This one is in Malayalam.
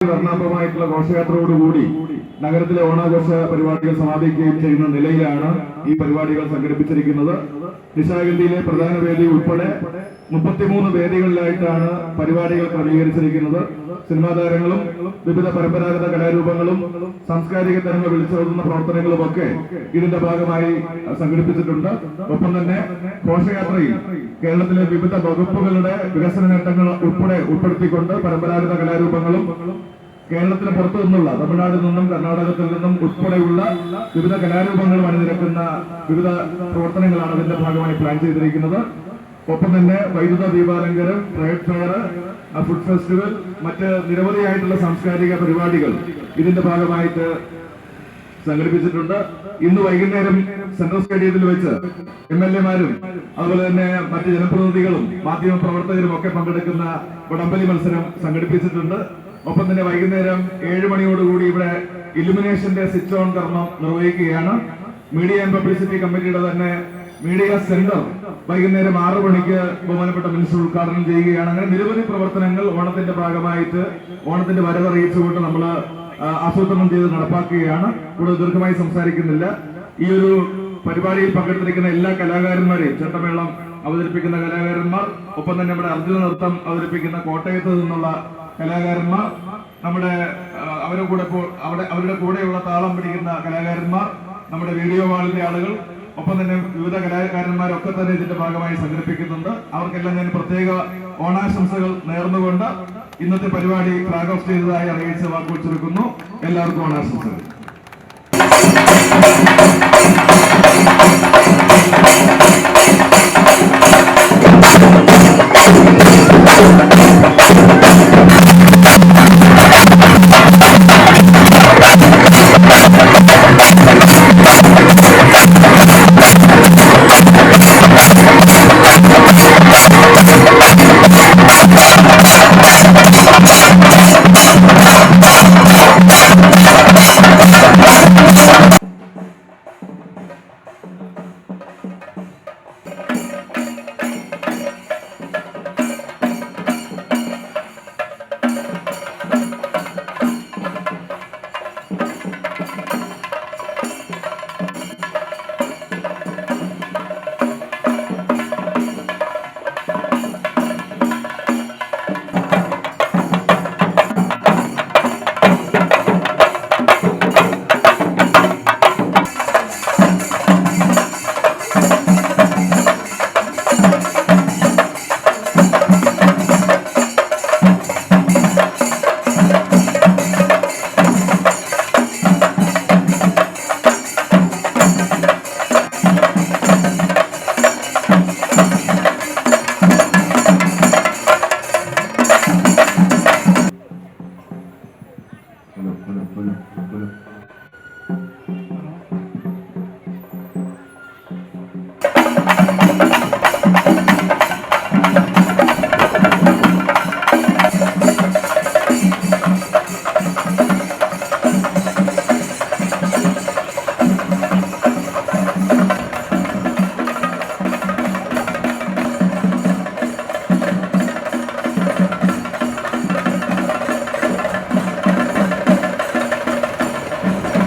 വർണ്ണാഭമായിട്ടുള്ള ഘോഷയാത്രയോടുകൂടി നഗരത്തിലെ ഓണാഘോഷ പരിപാടികൾ സമാപിക്കുകയും ചെയ്യുന്ന നിലയിലാണ് ഈ പരിപാടികൾ സംഘടിപ്പിച്ചിരിക്കുന്നത്. നിശാഗന്ധിയിലെ പ്രധാന വേദി ഉൾപ്പെടെ 33 വേദികളിലായിട്ടാണ് പരിപാടികൾ ക്രമീകരിച്ചിരിക്കുന്നത്. സിനിമാ താരങ്ങളും വിവിധ പരമ്പരാഗത കലാരൂപങ്ങളും സാംസ്കാരിക തരങ്ങൾ വിളിച്ചോതുന്ന പ്രവർത്തനങ്ങളും ഒക്കെ ഇതിന്റെ ഭാഗമായി സംഘടിപ്പിച്ചിട്ടുണ്ട്. ഒപ്പം തന്നെ ഘോഷയാത്രയിൽ കേരളത്തിലെ വിവിധ വകുപ്പുകളുടെ വികസന നേട്ടങ്ങൾ ഉൾപ്പെടുത്തിക്കൊണ്ട് പരമ്പരാഗത കലാരൂപങ്ങളും കേരളത്തിന് പുറത്തു നിന്നുള്ള തമിഴ്നാട്ടിൽ നിന്നും കർണാടകത്തിൽ നിന്നും ഉൾപ്പെടെയുള്ള വിവിധ കലാരൂപങ്ങളും അണിനിരക്കുന്ന വിവിധ പ്രവർത്തനങ്ങളാണ് ഇതിന്റെ ഭാഗമായി പ്ലാൻ ചെയ്തിരിക്കുന്നത്. ഒപ്പം തന്നെ വൈദ്യുത ദീപാലങ്കരം, ട്രേഡ് ഫെയർ, ഫുഡ് ഫെസ്റ്റിവൽ, മറ്റ് നിരവധിയായിട്ടുള്ള സാംസ്കാരിക പരിപാടികൾ ഇതിന്റെ ഭാഗമായിട്ട് സംഘടിപ്പിച്ചിട്ടുണ്ട്. ഇന്ന് വൈകുന്നേരം സെൻട്രൽ സ്റ്റേഡിയത്തിൽ വെച്ച് MLA-മാരും അതുപോലെ തന്നെ മറ്റ് ജനപ്രതിനിധികളും മാധ്യമ പ്രവർത്തകരും ഒക്കെ പങ്കെടുക്കുന്ന വടംവലി മത്സരം സംഘടിപ്പിച്ചിട്ടുണ്ട്. ഒപ്പം തന്നെ വൈകുന്നേരം 7 മണിയോടുകൂടി ഇവിടെ ഇലുമിനേഷന്റെ സ്വിച്ച് ഓൺ കർമ്മം നിർവഹിക്കുകയാണ്. മീഡിയ ആൻഡ് പബ്ലിസിറ്റി കമ്മിറ്റിയുടെ തന്നെ മീഡിയ സെന്റർ വൈകുന്നേരം 6 മണിക്ക് ബഹുമാനപ്പെട്ട മിനിസ്റ്റർ ഉദ്ഘാടനം ചെയ്യുകയാണ്. അങ്ങനെ നിരവധി പ്രവർത്തനങ്ങൾ ഓണത്തിന്റെ ഭാഗമായിട്ട് ഓണത്തിന്റെ വരവറിയിച്ചുകൊണ്ട് നമ്മൾ ആസൂത്രണം ചെയ്ത് നടപ്പാക്കുകയാണ്. കൂടുതൽ ദീർഘമായി സംസാരിക്കുന്നില്ല. ഈ ഒരു പരിപാടിയിൽ പങ്കെടുത്തിരിക്കുന്ന എല്ലാ കലാകാരന്മാരെയും, ചെണ്ടമേളം അവതരിപ്പിക്കുന്ന കലാകാരന്മാർ, ഒപ്പം തന്നെ നമ്മുടെ അർജുന നൃത്തം അവതരിപ്പിക്കുന്ന കോട്ടയത്ത് നിന്നുള്ള കലാകാരന്മാർ, നമ്മുടെ അവരുടെ കൂടെയുള്ള താളം പിടിക്കുന്ന കലാകാരന്മാർ, നമ്മുടെ വീഡിയോ വാളിന്റെ ആളുകൾ, ഒപ്പം തന്നെ വിവിധ കലാകാരന്മാരൊക്കെ തന്നെ ഇതിന്റെ ഭാഗമായി സംഘടിപ്പിക്കുന്നുണ്ട്. അവർക്കെല്ലാം ഞാൻ പ്രത്യേക ഓണാശംസകൾ നേർന്നുകൊണ്ട് ഇന്നത്തെ പരിപാടി ഫ്ലാഗ് ഓഫ് ചെയ്തതായി അറിയിച്ച് വാക്കുകൾ ചുരുക്കുന്നു. എല്ലാവർക്കും ഓണാശംസകൾ.